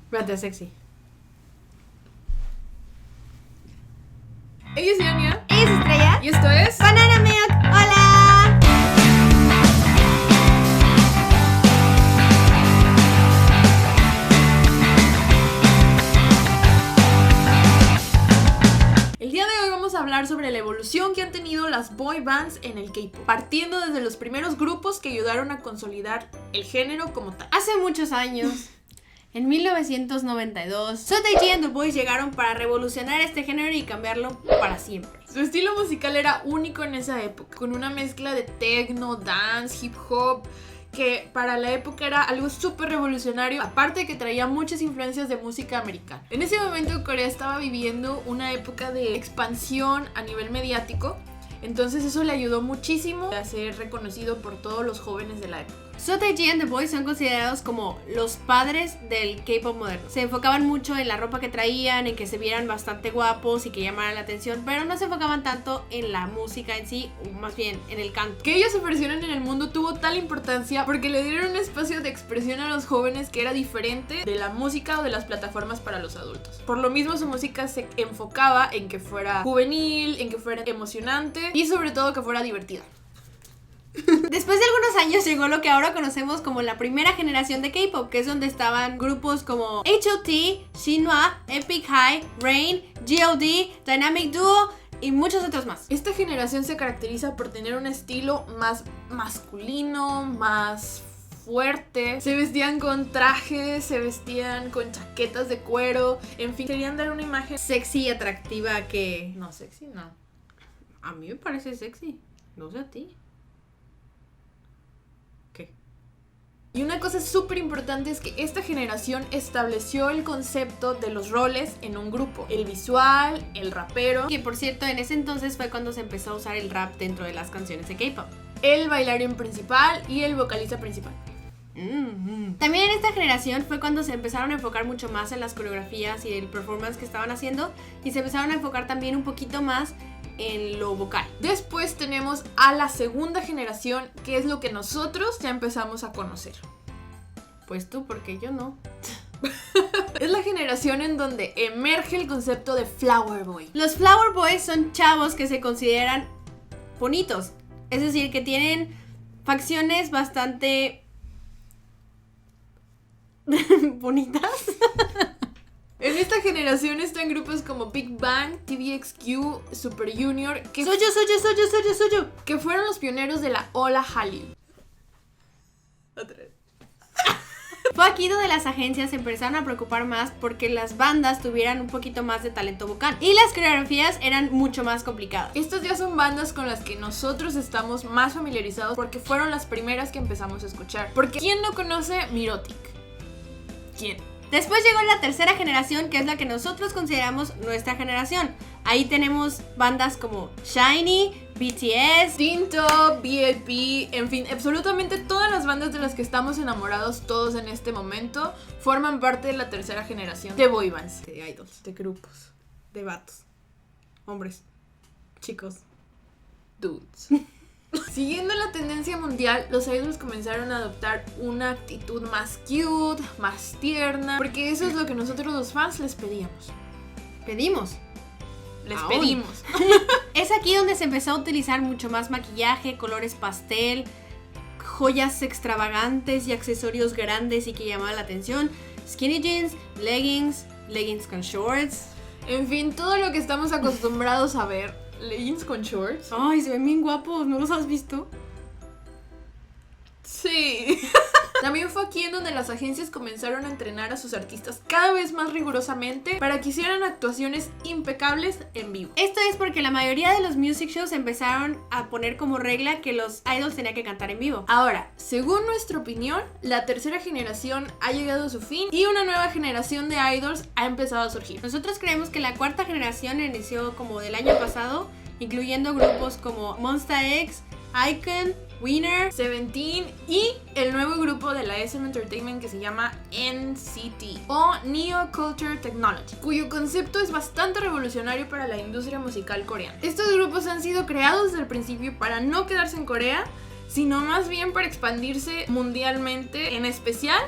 Espérate, sexy. Ella es Yania. Ella es Estrella. Y esto es Banana Milk. ¡Hola! El día de hoy vamos a hablar sobre la evolución que han tenido las boy bands en el K-pop, partiendo desde los primeros grupos que ayudaron a consolidar el género como tal. Hace muchos años, en 1992, Sotaeji and the Boys llegaron para revolucionar este género y cambiarlo para siempre. Su estilo musical era único en esa época, con una mezcla de techno, dance, hip hop, que para la época era algo súper revolucionario, aparte de que traía muchas influencias de música americana. En ese momento Corea estaba viviendo una época de expansión a nivel mediático, entonces eso le ayudó muchísimo a ser reconocido por todos los jóvenes de la época. Sotaeji and the Boys son considerados como los padres del K-pop moderno. Se enfocaban mucho en la ropa que traían, en que se vieran bastante guapos y que llamaran la atención, pero no se enfocaban tanto en la música en sí, o más bien en el canto. Que ellos aparecieran en el mundo tuvo tal importancia porque le dieron un espacio de expresión a los jóvenes que era diferente de la música o de las plataformas para los adultos. Por lo mismo su música se enfocaba en que fuera juvenil, en que fuera emocionante y sobre todo que fuera divertida. Después de algunos años llegó lo que ahora conocemos como la primera generación de K-pop, que es donde estaban grupos como H.O.T., Shinhwa, Epic High, Rain, G.O.D., Dynamic Duo y muchos otros más. Esta generación se caracteriza por tener un estilo más masculino, más fuerte. Se vestían con trajes, se vestían con chaquetas de cuero, en fin, querían dar una imagen Sexy y atractiva que... no sexy, no. A mí me parece sexy, no sé a ti. Y una cosa súper importante es que esta generación estableció el concepto de los roles en un grupo. El visual, el rapero, Que por cierto, en ese entonces fue cuando se empezó a usar el rap dentro de las canciones de K-pop. el bailarín principal y el vocalista principal. También en esta generación fue cuando se empezaron a enfocar mucho más en las coreografías y el performance que estaban haciendo, y se empezaron a enfocar también un poquito más en lo vocal. Después tenemos a la segunda generación, que es lo que nosotros ya empezamos a conocer. Pues tú, porque yo no. Es la generación en donde emerge el concepto de Flower Boy. Los Flower Boys son chavos que se consideran bonitos, es decir, que tienen facciones bastante bonitas. En esta generación están grupos como Big Bang, TVXQ, Super Junior, que Soy yo. que fueron los pioneros de la ola Hallyu. Fue aquí donde las agencias se empezaron a preocupar más porque las bandas tuvieran un poquito más de talento vocal y las coreografías eran mucho más complicadas. Estas ya son bandas con las que nosotros estamos más familiarizados porque fueron las primeras que empezamos a escuchar. Porque ¿quién no conoce Mirotic? ¿Quién? Después llegó la tercera generación, que es la que nosotros consideramos nuestra generación. Ahí tenemos bandas como SHINee, BTS, Tinto, VIP, en fin, absolutamente todas las bandas de las que estamos enamorados todos en este momento forman parte de la tercera generación de boy bands, de idols, de grupos, de vatos, hombres, chicos. dudes. Siguiendo la tendencia mundial, los idols comenzaron a adoptar una actitud más cute, más tierna, porque eso es lo que nosotros los fans les pedíamos. Pedimos. Les Aún. pedimos. Es aquí donde se empezó a utilizar mucho más maquillaje, colores pastel, joyas extravagantes y accesorios grandes y que llamaban la atención. Skinny jeans, leggings con shorts. En fin, todo lo que estamos acostumbrados a ver. Leggings con shorts. Ay, se ven bien guapos, ¿no los has visto? Sí. También fue aquí en donde las agencias comenzaron a entrenar a sus artistas cada vez más rigurosamente para que hicieran actuaciones impecables en vivo. Esto es porque la mayoría de los music shows empezaron a poner como regla que los idols tenían que cantar en vivo. Ahora, según nuestra opinión, la tercera generación ha llegado a su fin y una nueva generación de idols ha empezado a surgir. Nosotros creemos que la cuarta generación inició como del año pasado, incluyendo grupos como Monsta X, iKON, Winner, Seventeen y el nuevo grupo de la SM Entertainment que se llama NCT o Neo Culture Technology, cuyo concepto es bastante revolucionario para la industria musical coreana. Estos grupos han sido creados desde el principio para no quedarse en Corea, sino más bien para expandirse mundialmente, en especial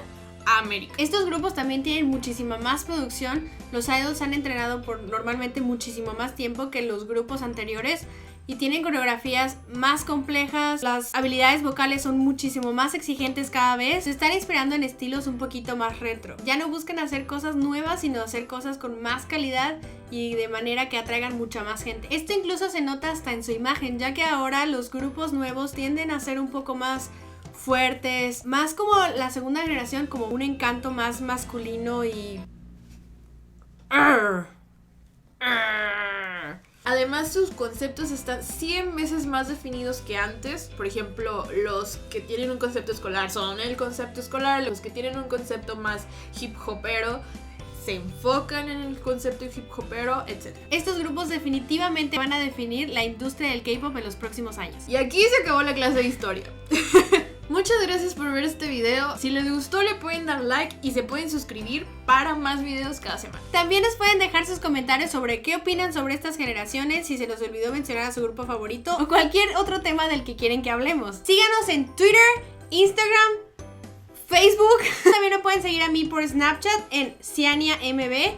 América. Estos grupos también tienen muchísima más producción. Los idols han entrenado por normalmente muchísimo más tiempo que los grupos anteriores y tienen coreografías más complejas. Las habilidades vocales son muchísimo más exigentes cada vez. Se están inspirando en estilos un poquito más retro. Ya no buscan hacer cosas nuevas, sino hacer cosas con más calidad y de manera que atraigan mucha más gente. Esto incluso se nota hasta en su imagen, ya que ahora los grupos nuevos tienden a ser un poco más fuertes, más como la segunda generación, como un encanto más masculino y... Además, sus conceptos están 100 veces más definidos que antes. Por ejemplo, los que tienen un concepto escolar son el concepto escolar, los que tienen un concepto más hip hopero se enfocan en el concepto hip hopero, etc. Estos grupos definitivamente van a definir la industria del K-pop en los próximos años. Y aquí se acabó la clase de historia. Muchas gracias por ver este video. Si les gustó le pueden dar like y se pueden suscribir para más videos cada semana. También nos pueden dejar sus comentarios sobre qué opinan sobre estas generaciones, si se nos olvidó mencionar a su grupo favorito o cualquier otro tema del que quieren que hablemos. Síganos en Twitter, Instagram, Facebook. También me pueden seguir a mí por Snapchat en CianiaMB.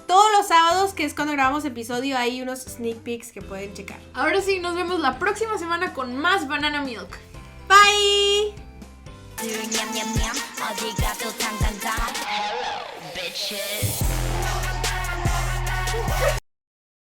Todos los sábados, que es cuando grabamos episodio, hay unos sneak peeks que pueden checar. Ahora sí, nos vemos la próxima semana con más Banana Milk. Bye! Hello, bitches.